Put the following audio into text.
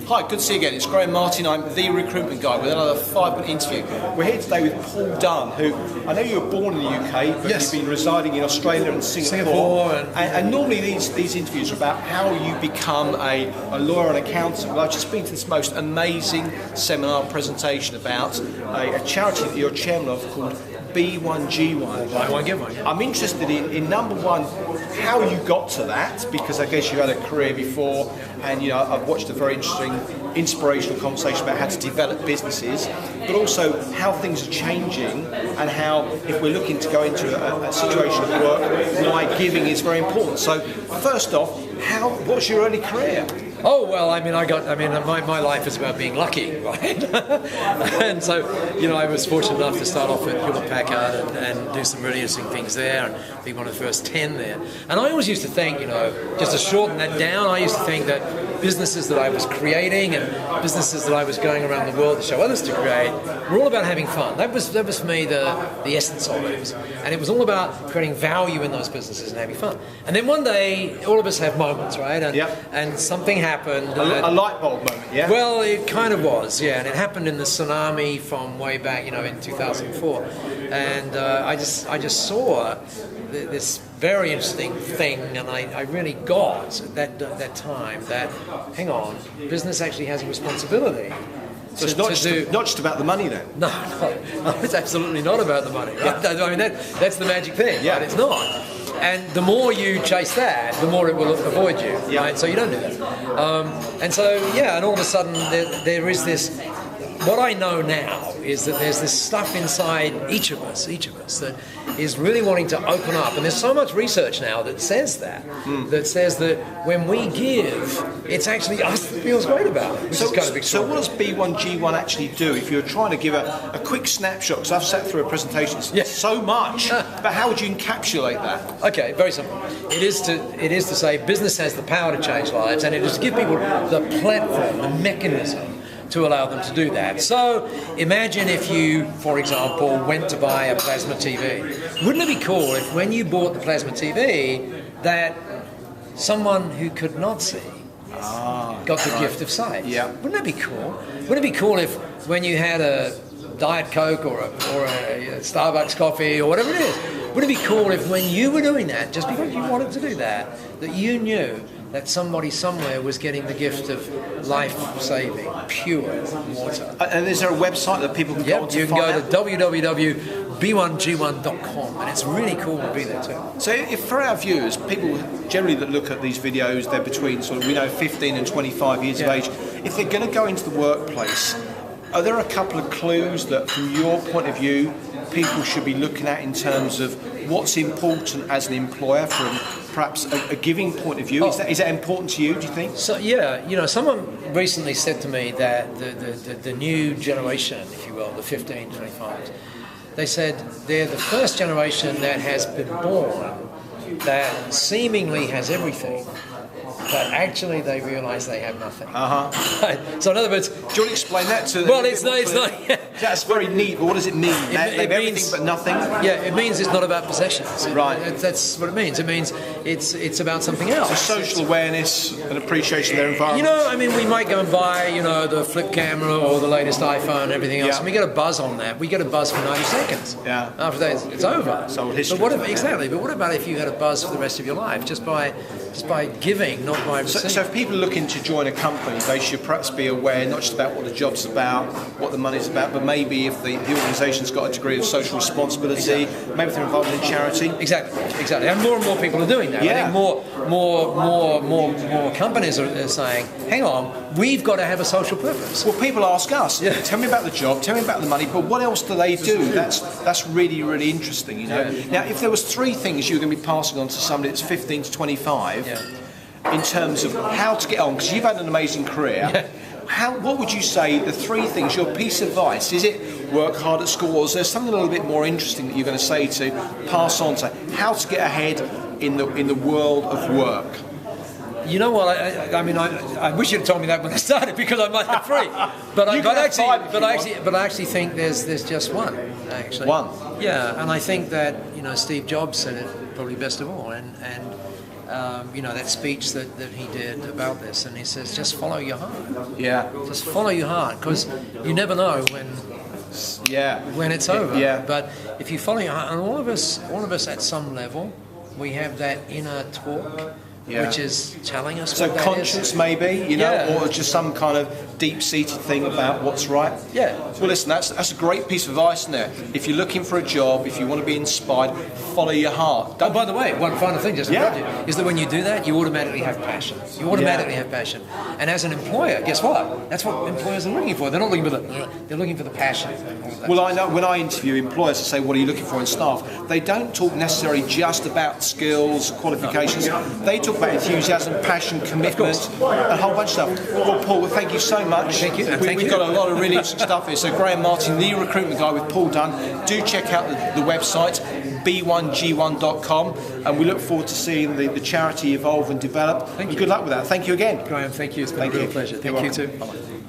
Hi, good to see you again. It's Graham Martin. I'm the Recruitment Guy with another 5-minute interview. We're here today with Paul Dunn, who I know you were born in the UK, but yes, you've been residing in Australia and Singapore. And normally these interviews are about how you become a lawyer and accountant. Well, I've just been to this most amazing seminar presentation about a charity that you're chairman of called B1G1. B1G1. Yeah. I'm interested in number one, how you got to that, because I guess you had a career before, and I've watched a very interesting, inspirational conversation about how to develop businesses, but also how things are changing and how, if we're looking to go into a situation of work, why giving is very important. So, first off, what's your early career? Oh well, my life is about being lucky, right? And so, I was fortunate enough to start off at Hewlett Packard and do some really interesting things there, and be one of the first 10 there. And I always used to think, just to shorten that down, I used to think that businesses that I was creating and businesses that I was going around the world to show others to create were all about having fun. That was for me the essence of it, and it was all about creating value in those businesses and having fun. And then one day, all of us have moments, right? And something happened. A light bulb moment, yeah? Well, it kind of was, yeah. And it happened in the tsunami from way back, in 2004. And I just saw this very interesting thing, and I really got at that time that, hang on, business actually has a responsibility. So it's not just about the money then? No, it's absolutely not about the money. Right? I mean, that's the magic thing, yeah. But it's not. And the more you chase that, the more it will avoid you. Yeah. Right? So you don't do that. And so, and all of a sudden there is this. What I know now is that there's this stuff inside each of us that is really wanting to open up. And there's so much research now that says that says that when we give, it's actually us that feels great about it, which is kind of extraordinary. So what does B1G1 actually do? If you're trying to give a quick snapshot, because I've sat through a presentation, it's so much, but how would you encapsulate that? Okay, very simple. It is to say business has the power to change lives, and it is to give people the platform, the mechanism to allow them to do that. So imagine if you, for example, went to buy a plasma TV. Wouldn't it be cool if when you bought the plasma TV that someone who could not see got the gift of sight? Yeah. Wouldn't that be cool? Wouldn't it be cool if when you had a Diet Coke or a Starbucks coffee or whatever it is, wouldn't it be cool if when you were doing that, just because you wanted to do that you knew that somebody somewhere was getting the gift of life-saving, pure water? And is there a website that people can go to? You can go to www.b1g1.com, and it's really cool to be there too. So if for our viewers, people generally that look at these videos, they're between 15 and 25 years of age. If they're going to go into the workplace, are there a couple of clues that, from your point of view, people should be looking at in terms of what's important as an employer from perhaps a giving point of view? Is that important to you, do you think? So someone recently said to me that the new generation, if you will, the 15, 25s, they said they're the first generation that has been born that seemingly has everything, but actually they realise they have nothing. Right? So in other words, do you want to explain that to them? Well, it's not. That's very neat. But what does it mean? They have everything but nothing. Yeah, it means it's not about possessions. Right. That's what it means. It means it's about something else. So social awareness and appreciation of their environment. We might go and buy the flip camera or the latest iPhone and everything else, and we get a buzz on that. We get a buzz for 90 seconds. Yeah. After that, it's over. So history. But what about if you had a buzz for the rest of your life just by giving, not by receiving? So if people are looking to join a company, they should perhaps be aware not just about what the job's about, what the money's about, but maybe if the organisation's got a degree of social responsibility, maybe if they're involved in charity. Exactly. And more people are doing that. Yeah. I think more companies are saying, hang on, we've got to have a social purpose. Well, people ask us, tell me about the job, tell me about the money, but what else do they do? That's really, really interesting, Now, if there was 3 things you were going to be passing on to somebody that's 15 to 25, in terms of how to get on, because you've had an amazing career, what would you say the 3 things, your piece of advice? Is it work hard at school, or is there something a little bit more interesting that you're going to say to pass on to how to get ahead in the world of work? You know what? I wish you'd have told me that when I started, because I might have 3. But I actually think there's just one. Actually, one. Yeah, and I think that Steve Jobs said it probably best of all, and that speech that he did about this, and he says, just follow your heart. Yeah. Just follow your heart, because you never know when it's over. Yeah. But if you follow your heart, and all of us at some level, we have that inner talk, which is telling us so what that conscience is. maybe, or just some kind of deep-seated thing about what's right. Yeah. Well, listen, that's a great piece of advice in there. If you're looking for a job, if you want to be inspired, follow your heart. Oh, by the way, one final thing, just to interrupt you, is that when you do that, you automatically have passion. You automatically have passion. And as an employer, guess what? That's what employers are looking for. They're not looking for they're looking for the passion. Well, I know when I interview employers to say, what are you looking for in staff? They don't talk necessarily just about skills, qualifications. They talk about enthusiasm, passion, commitment, a whole bunch of stuff. Well, Paul, thank you so much. Thank you. We've got a lot of really interesting stuff here. So Graham Martin, the Recruitment Guy with Paul Dunn. Do check out the website, B1G1.com, and we look forward to seeing the charity evolve and develop. Thank you. Good luck with that. Thank you again. Graham, thank you. It's been a real pleasure. Thank you too. Bye-bye.